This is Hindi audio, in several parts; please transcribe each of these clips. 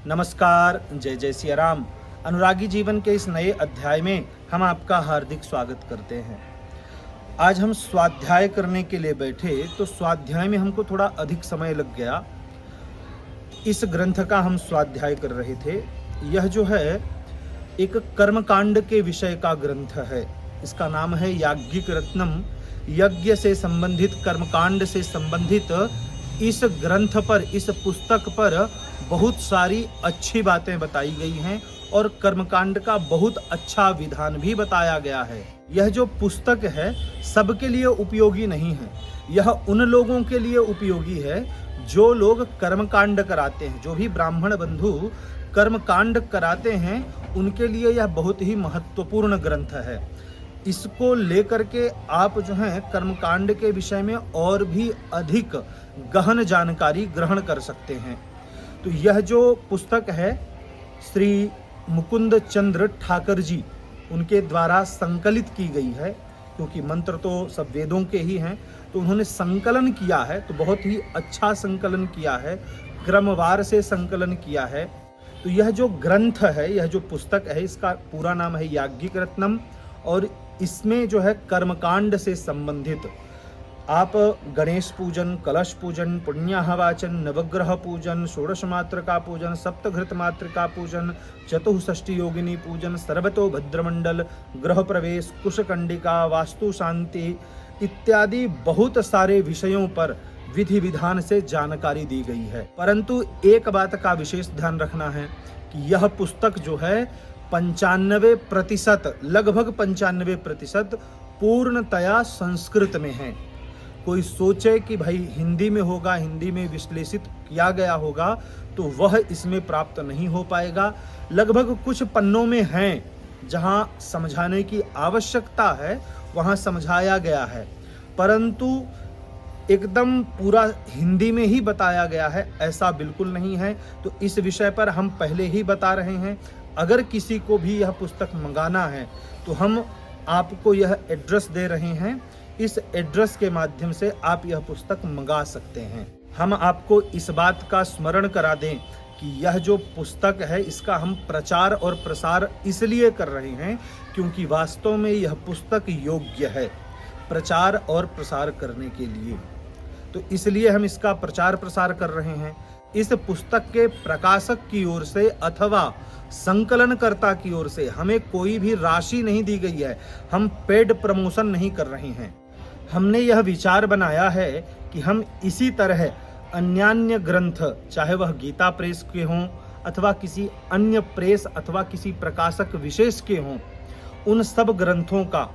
नमस्कार, जय जय सिया राम। अनुरागी जीवन के इस नए अध्याय में हम आपका हार्दिक स्वागत करते हैं। आज हम स्वाध्याय करने के लिए बैठे तो स्वाध्याय में हमको थोड़ा अधिक समय लग गया। इस ग्रंथ का हम स्वाध्याय कर रहे थे। यह जो है एक कर्मकांड के विषय का ग्रंथ है। इसका नाम है याज्ञिक रत्नम। यज्ञ से संबंधित, कर्मकांड से संबंधित इस ग्रंथ पर, इस पुस्तक पर बहुत सारी अच्छी बातें बताई गई हैं और कर्मकांड का बहुत अच्छा विधान भी बताया गया है। यह जो पुस्तक है सबके लिए उपयोगी नहीं है। यह उन लोगों के लिए उपयोगी है जो लोग कर्मकांड कराते हैं। जो भी ब्राह्मण बंधु कर्मकांड कराते हैं उनके लिए यह बहुत ही महत्वपूर्ण ग्रंथ है। इसको लेकर के आप जो है कर्मकांड के विषय में और भी अधिक गहन जानकारी ग्रहण कर सकते हैं। तो यह जो पुस्तक है श्री मुकुंद चंद्र ठाकर जी उनके द्वारा संकलित की गई है, क्योंकि मंत्र तो सब वेदों के ही हैं, तो उन्होंने संकलन किया है। तो बहुत ही अच्छा संकलन किया है, क्रमवार से संकलन किया है। तो यह जो ग्रंथ है, यह जो पुस्तक है, इसका पूरा नाम है याज्ञिक रत्नम और इसमें जो है कर्मकांड से संबंधित आप गणेश पूजन, कलश पूजन, पुण्याहवाचन, नवग्रह पूजन, षोडश मातृका पूजन, सप्तघृत मातृका पूजन, चतुष्षष्टि योगिनी पूजन, सर्वतो भद्रमंडल, गृह प्रवेश, कुशकंडिका, वास्तु शांति इत्यादि बहुत सारे विषयों पर विधि विधान से जानकारी दी गई है। परंतु एक बात का विशेष ध्यान रखना है कि यह पुस्तक जो है 95%, लगभग 95% पूर्णतया संस्कृत में है। कोई सोचे कि भाई हिंदी में होगा, हिंदी में विश्लेषित किया गया होगा, तो वह इसमें प्राप्त नहीं हो पाएगा। लगभग कुछ पन्नों में हैं जहां समझाने की आवश्यकता है, वहां समझाया गया है, परंतु एकदम पूरा हिंदी में ही बताया गया है ऐसा बिल्कुल नहीं है। तो इस विषय पर हम पहले ही बता रहे हैं। अगर किसी को भी यह पुस्तक मंगाना है तो हम आपको यह एड्रेस दे रहे हैं। इस एड्रेस के माध्यम से आप यह पुस्तक मंगा सकते हैं। हम आपको इस बात का स्मरण करा दें कि यह जो पुस्तक है इसका हम प्रचार और प्रसार इसलिए कर रहे हैं क्योंकि वास्तव में यह पुस्तक योग्य है प्रचार और प्रसार करने के लिए। तो इसलिए हम इसका प्रचार प्रसार कर रहे हैं। इस पुस्तक के प्रकाशक की ओर से अथवा संकलनकर्ता की ओर से हमें कोई भी राशि नहीं दी गई है। हम पेड प्रमोशन नहीं कर रहे हैं। हमने यह विचार बनाया है कि हम इसी तरह अन्यान्य ग्रंथ, चाहे वह गीता प्रेस के हों अथवा किसी अन्य प्रेस अथवा किसी प्रकाशक विशेष के हों, उन सब ग्रंथों का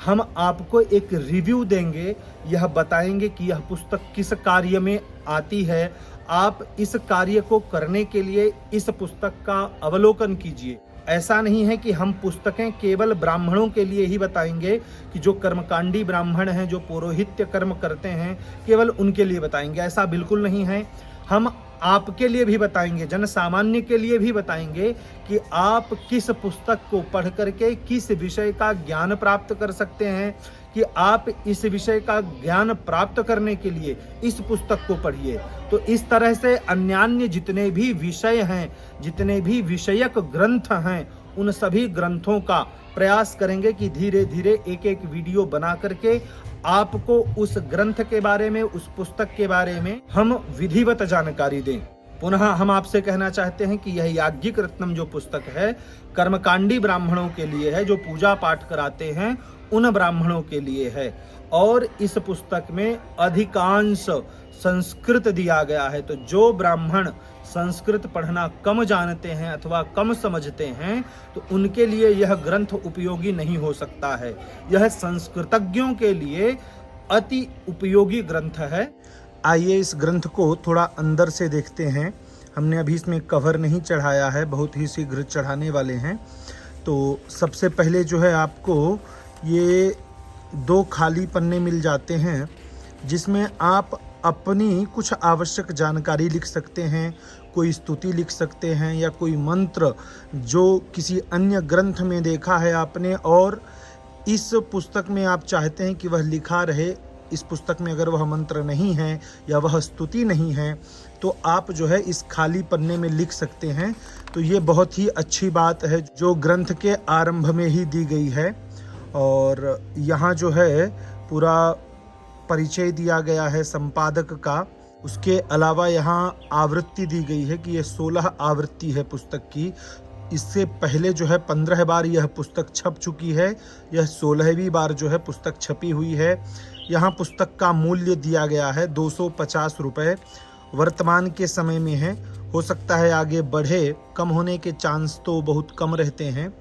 हम आपको एक रिव्यू देंगे। यह बताएंगे कि यह पुस्तक किस कार्य में आती है। आप इस कार्य को करने के लिए इस पुस्तक का अवलोकन कीजिए। ऐसा नहीं है कि हम पुस्तकें केवल ब्राह्मणों के लिए ही बताएंगे कि जो कर्मकांडी ब्राह्मण हैं, जो पौरोहित्य कर्म करते हैं, केवल उनके लिए बताएंगे, ऐसा बिल्कुल नहीं है। हम आपके लिए भी बताएंगे, जन सामान्य के लिए भी बताएंगे कि आप किस पुस्तक को पढ़ करके किस विषय का ज्ञान प्राप्त कर सकते हैं, कि आप इस विषय का ज्ञान प्राप्त करने के लिए इस पुस्तक को पढ़िए। तो इस तरह से अन्यान्य जितने भी विषय हैं, जितने भी विषयक ग्रंथ हैं, उन सभी ग्रंथों का प्रयास करेंगे कि धीरे धीरे एक एक वीडियो बना करके आपको उस ग्रंथ के बारे में, उस पुस्तक के बारे में हम विधिवत जानकारी दें। पुनः हम आपसे कहना चाहते हैं कि यह याज्ञिक रत्नम जो पुस्तक है कर्मकांडी ब्राह्मणों के लिए है, जो पूजा पाठ कराते हैं उन ब्राह्मणों के लिए है। और इस पुस्तक में अधिकांश संस्कृत दिया गया है। तो जो ब्राह्मण संस्कृत पढ़ना कम जानते हैं अथवा कम समझते हैं तो उनके लिए यह ग्रंथ उपयोगी नहीं हो सकता है। यह संस्कृतज्ञों के लिए अति उपयोगी ग्रंथ है। आइए इस ग्रंथ को थोड़ा अंदर से देखते हैं। हमने अभी इसमें कवर नहीं चढ़ाया है, बहुत ही शीघ्र चढ़ाने वाले हैं। तो सबसे पहले जो है आपको ये 2 खाली पन्ने मिल जाते हैं जिसमें आप अपनी कुछ आवश्यक जानकारी लिख सकते हैं, कोई स्तुति लिख सकते हैं या कोई मंत्र जो किसी अन्य ग्रंथ में देखा है आपने और इस पुस्तक में आप चाहते हैं कि वह लिखा रहे, इस पुस्तक में अगर वह मंत्र नहीं है या वह स्तुति नहीं है तो आप जो है इस खाली पन्ने में लिख सकते हैं। तो ये बहुत ही अच्छी बात है जो ग्रंथ के आरंभ में ही दी गई है। और यहाँ जो है पूरा परिचय दिया गया है संपादक का। उसके अलावा यहाँ आवृत्ति दी गई है कि ये 16 आवृत्ति है पुस्तक की। इससे पहले जो है 15 बार यह पुस्तक छप चुकी है, यह 16वीं बार जो है पुस्तक छपी हुई है। यहाँ पुस्तक का मूल्य दिया गया है 250 रुपये, वर्तमान के समय में है। हो सकता है आगे बढ़े, कम होने के चांस तो बहुत कम रहते हैं।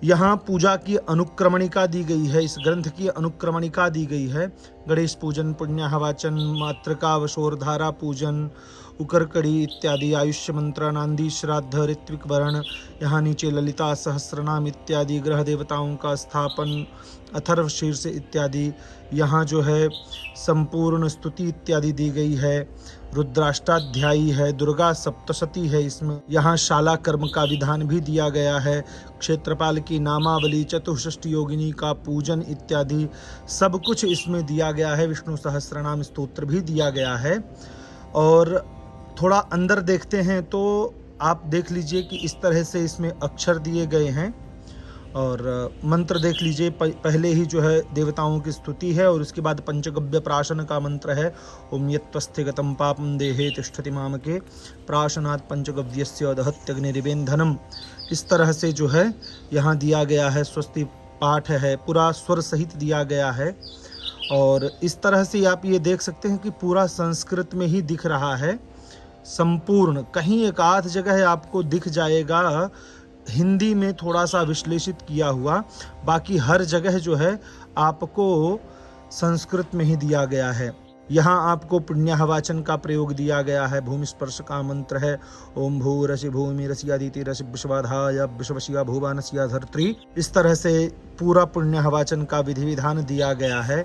यहाँ पूजा की अनुक्रमणिका दी गई है, इस ग्रंथ की अनुक्रमणिका दी गई है। गणेश पूजन, पुण्याहवाचन, मातृका वशोरधारा पूजन, उकरकड़ी इत्यादि, आयुष्य मंत्र, नांदी श्राद्ध, ऋत्विक वर्ण, यहाँ नीचे ललिता सहस्रनाम इत्यादि, ग्रह देवताओं का स्थापन, अथर्व शीर्ष इत्यादि, यहाँ जो है संपूर्ण स्तुति इत्यादि दी गई है। रुद्राष्टाध्यायी है, दुर्गा सप्तशती है इसमें। यहाँ शाला कर्म का विधान भी दिया गया है, क्षेत्रपाल की नामावली, चतुष्षष्टि योगिनी का पूजन इत्यादि सब कुछ इसमें दिया गया है। विष्णु सहस्रनाम स्तोत्र भी दिया गया है। और थोड़ा अंदर देखते हैं तो आप देख लीजिए कि इस तरह से इसमें अक्षर दिए गए हैं। और मंत्र देख लीजिए, पहले ही जो है देवताओं की स्तुति है और उसके बाद पंचगव्य प्राशन का मंत्र है। ओम यत्वस्थे गतं पापं देहे तिष्ठति मामके प्राशनात् पंचगव्यस्य दहत्यग्निरिवेन्धनम। इस तरह से जो है यहाँ दिया गया है। स्वस्ति पाठ है, पूरा स्वर सहित दिया गया है। और इस तरह से आप ये देख सकते हैं कि पूरा संस्कृत में ही दिख रहा है संपूर्ण। कहीं एक आध जगह आपको दिख जाएगा हिंदी में थोड़ा सा विश्लेषित किया हुआ, बाकी हर जगह जो है आपको संस्कृत में ही दिया गया है। यहाँ आपको पुण्याहवाचन का प्रयोग दिया गया है। भूमि स्पर्श का मंत्र है ओम भू रसि भूमि रसियादिति रसि विश्वाधाय विश्वशिया भुवानसिया धर्त्री। इस तरह से पूरा पुण्याहवाचन का विधि विधान दिया गया है।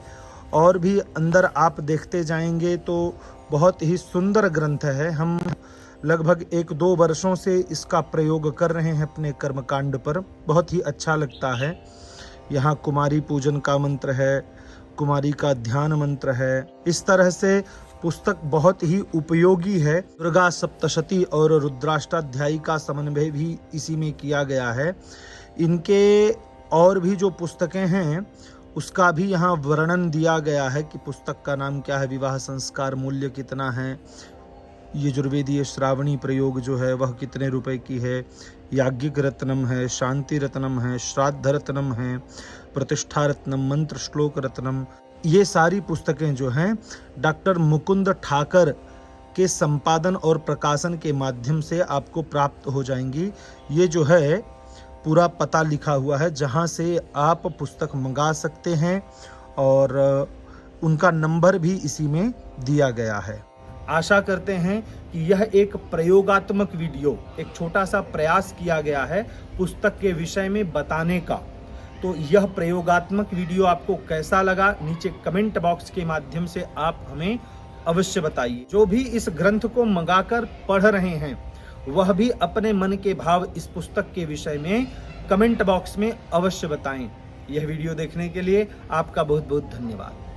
और भी अंदर आप देखते जाएंगे तो बहुत ही सुंदर ग्रंथ है। हम लगभग 1-2 वर्षों से इसका प्रयोग कर रहे हैं अपने कर्मकांड पर, बहुत ही अच्छा लगता है। यहाँ कुमारी पूजन का मंत्र है, कुमारी का ध्यान मंत्र है। इस तरह से पुस्तक बहुत ही उपयोगी है। दुर्गा सप्तशती और रुद्राष्टाध्यायी का समन्वय भी इसी में किया गया है। इनके और भी जो पुस्तकें हैं उसका भी यहाँ वर्णन दिया गया है कि पुस्तक का नाम क्या है, विवाह संस्कार मूल्य कितना है, यजुर्वेदीय श्रावणी प्रयोग जो है वह कितने रुपए की है, याज्ञिक रत्नम है, शांति रत्नम है, श्राद्ध रत्नम है, प्रतिष्ठा रत्नम, मंत्र श्लोक रत्नम। ये सारी पुस्तकें जो हैं डॉक्टर मुकुंद ठाकर के संपादन और प्रकाशन के माध्यम से आपको प्राप्त हो जाएंगी। ये जो है पूरा पता लिखा हुआ है जहाँ से आप पुस्तक मंगा सकते हैं और उनका नंबर भी इसी में दिया गया है। आशा करते हैं कि यह एक प्रयोगात्मक वीडियो, एक छोटा सा प्रयास किया गया है पुस्तक के विषय में बताने का। तो यह प्रयोगात्मक वीडियो आपको कैसा लगा, नीचे कमेंट बॉक्स के माध्यम से आप हमें अवश्य बताइए। जो भी इस ग्रंथ को मंगाकर पढ़ रहे हैं वह भी अपने मन के भाव इस पुस्तक के विषय में कमेंट बॉक्स में अवश्य बताएं। यह वीडियो देखने के लिए आपका बहुत बहुत धन्यवाद।